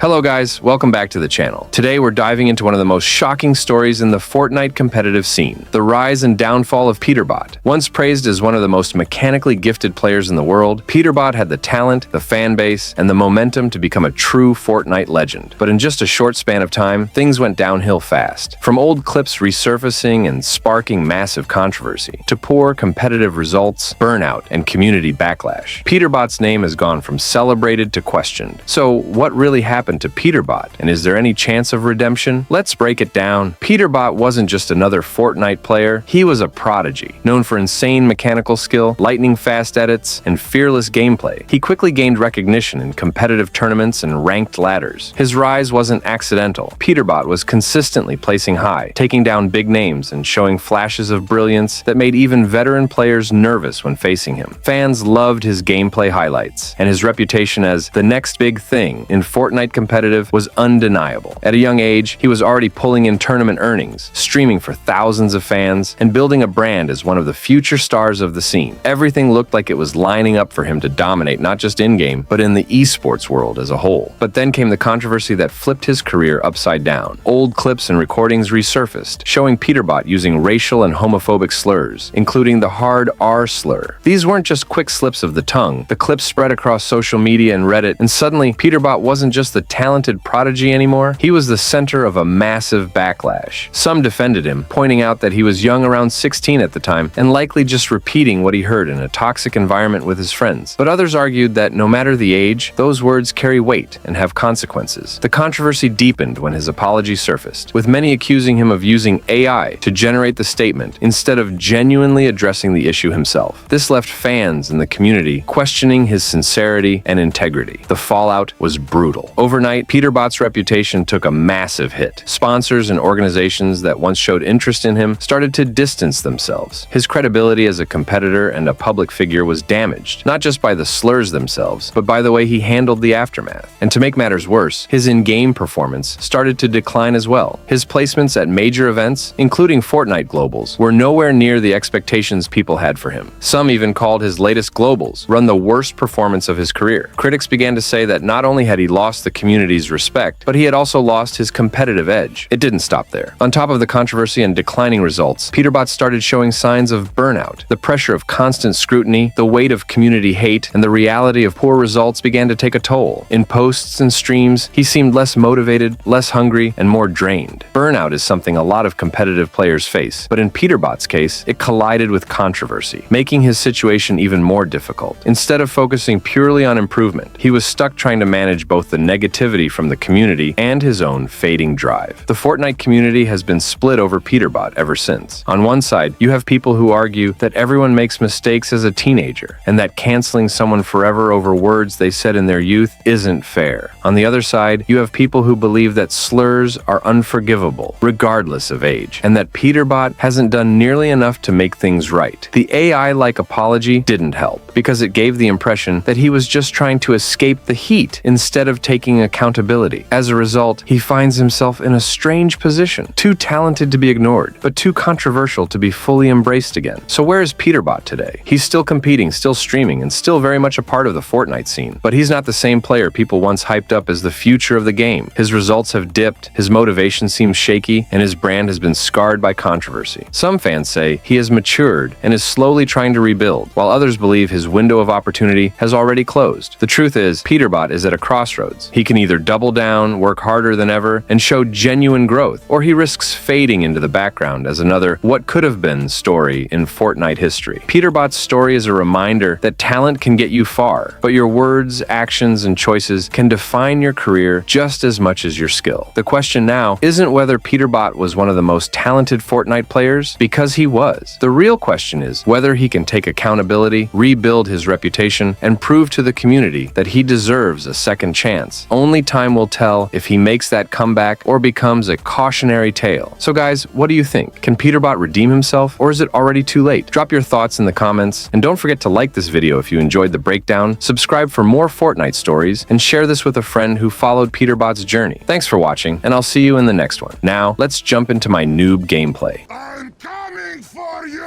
Hello guys, welcome back to the channel. Today we're diving into one of the most shocking stories in the Fortnite competitive scene, the rise and downfall of Peterbot. Once praised as one of the most mechanically gifted players in the world, Peterbot had the talent, the fan base, and the momentum to become a true Fortnite legend. But in just a short span of time, things went downhill fast. From old clips resurfacing and sparking massive controversy, to poor competitive results, burnout, and community backlash, Peterbot's name has gone from celebrated to questioned. So what really happened to Peterbot, and is there any chance of redemption? Let's break it down. Peterbot wasn't just another Fortnite player, he was a prodigy. Known for insane mechanical skill, lightning-fast edits, and fearless gameplay, he quickly gained recognition in competitive tournaments and ranked ladders. His rise wasn't accidental. Peterbot was consistently placing high, taking down big names and showing flashes of brilliance that made even veteran players nervous when facing him. Fans loved his gameplay highlights, and his reputation as the next big thing in Fortnite competitive was undeniable. At a young age, he was already pulling in tournament earnings, streaming for thousands of fans, and building a brand as one of the future stars of the scene. Everything looked like it was lining up for him to dominate not just in-game, but in the esports world as a whole. But then came the controversy that flipped his career upside down. Old clips and recordings resurfaced, showing Peterbot using racial and homophobic slurs, including the hard R slur. These weren't just quick slips of the tongue. The clips spread across social media and Reddit, and suddenly Peterbot wasn't just the talented prodigy anymore, he was the center of a massive backlash. Some defended him, pointing out that he was young, around 16 at the time, and likely just repeating what he heard in a toxic environment with his friends. But others argued that no matter the age, those words carry weight and have consequences. The controversy deepened when his apology surfaced, with many accusing him of using AI to generate the statement instead of genuinely addressing the issue himself. This left fans and the community questioning his sincerity and integrity. The fallout was brutal. Overnight, Peterbot's reputation took a massive hit. Sponsors and organizations that once showed interest in him started to distance themselves. His credibility as a competitor and a public figure was damaged, not just by the slurs themselves, but by the way he handled the aftermath. And to make matters worse, his in-game performance started to decline as well. His placements at major events, including Fortnite Globals, were nowhere near the expectations people had for him. Some even called his latest Globals run the worst performance of his career. Critics began to say that not only had he lost the community's respect, but he had also lost his competitive edge. It didn't stop there. On top of the controversy and declining results, Peterbot started showing signs of burnout. The pressure of constant scrutiny, the weight of community hate, and the reality of poor results began to take a toll. In posts and streams, he seemed less motivated, less hungry, and more drained. Burnout is something a lot of competitive players face, but in Peterbot's case, it collided with controversy, making his situation even more difficult. Instead of focusing purely on improvement, he was stuck trying to manage both the negativity from the community and his own fading drive. The Fortnite community has been split over Peterbot ever since. On one side, you have people who argue that everyone makes mistakes as a teenager, and that canceling someone forever over words they said in their youth isn't fair. On the other side, you have people who believe that slurs are unforgivable, regardless of age, and that Peterbot hasn't done nearly enough to make things right. The AI-like apology didn't help, because it gave the impression that he was just trying to escape the heat instead of taking accountability. As a result, he finds himself in a strange position, too talented to be ignored, but too controversial to be fully embraced again. So where is Peterbot today? He's still competing, still streaming, and still very much a part of the Fortnite scene. But he's not the same player people once hyped up as the future of the game. His results have dipped, his motivation seems shaky, and his brand has been scarred by controversy. Some fans say he has matured and is slowly trying to rebuild, while others believe his window of opportunity has already closed. The truth is, Peterbot is at a crossroads. He can either double down, work harder than ever, and show genuine growth, or he risks fading into the background as another what could have been story in Fortnite history. Peterbot's story is a reminder that talent can get you far, but your words, actions, and choices can define your career just as much as your skill. The question now isn't whether Peterbot was one of the most talented Fortnite players, because he was. The real question is whether he can take accountability, rebuild his reputation, and prove to the community that he deserves a second chance. Only time will tell if he makes that comeback or becomes a cautionary tale. So guys, what do you think? Can Peterbot redeem himself, or is it already too late? Drop your thoughts in the comments, and don't forget to like this video if you enjoyed the breakdown, subscribe for more Fortnite stories, and share this with a friend who followed Peterbot's journey. Thanks for watching, and I'll see you in the next one. Now, let's jump into my noob gameplay. I'm coming for you!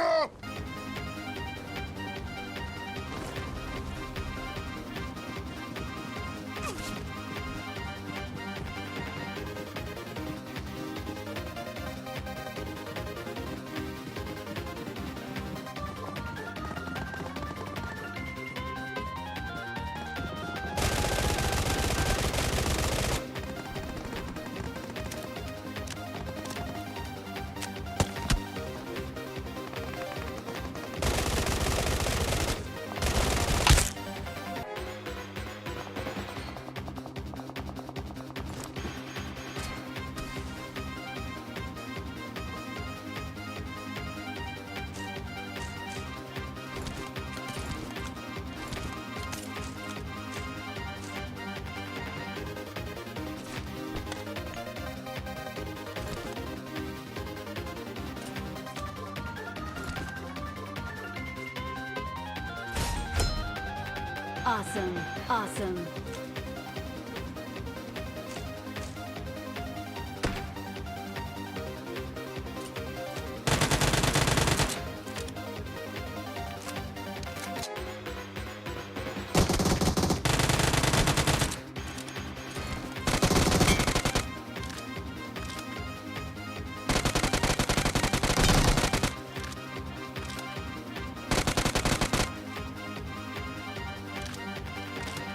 Awesome. Awesome.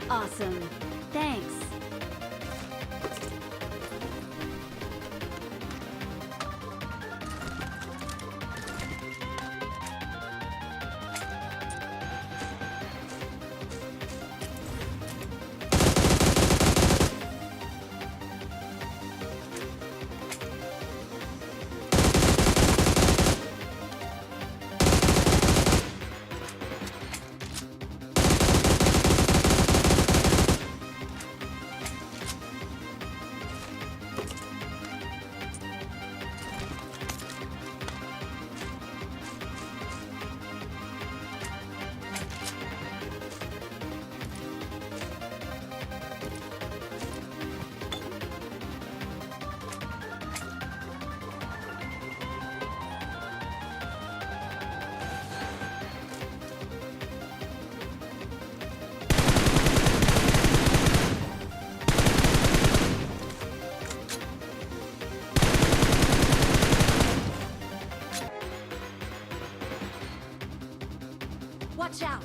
Awesome. Thanks. Watch out!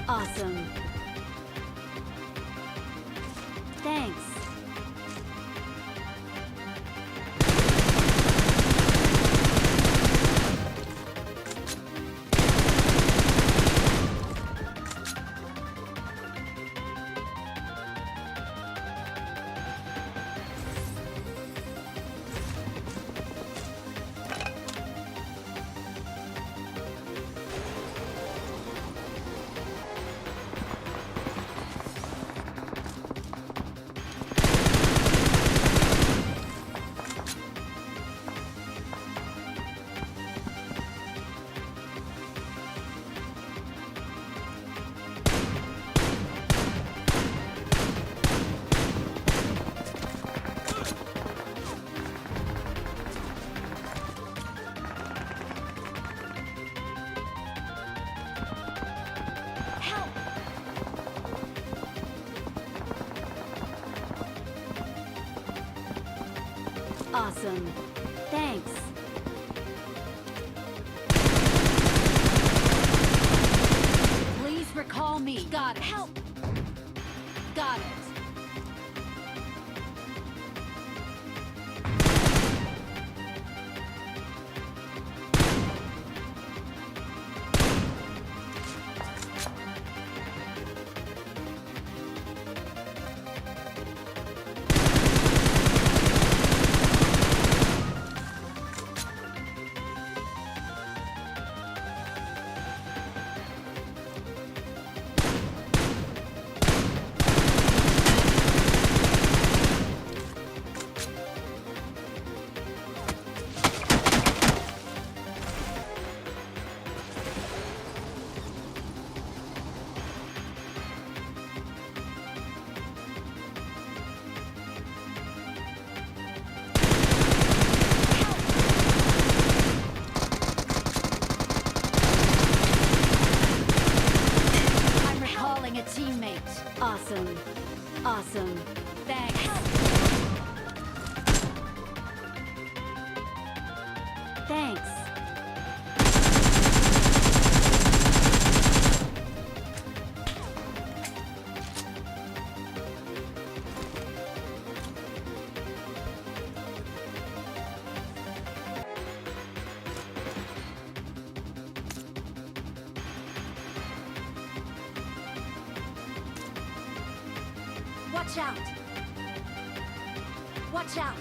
Awesome. Thanks. Awesome. Thanks. Please recall me. Got it. Help. Got it. Awesome. Awesome. Thanks. Thanks. Watch out! Watch out!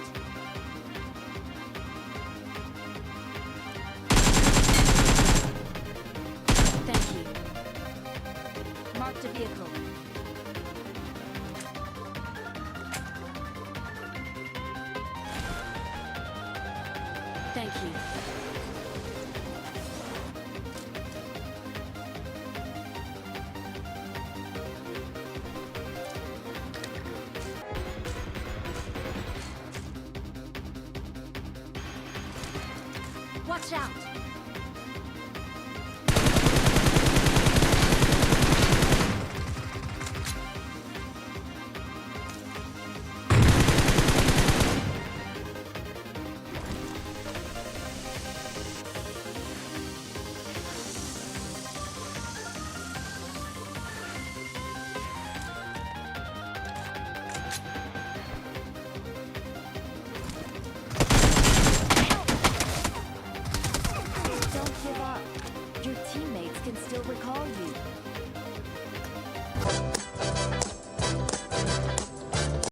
Thank you. Marked a vehicle. Thank you. Watch out!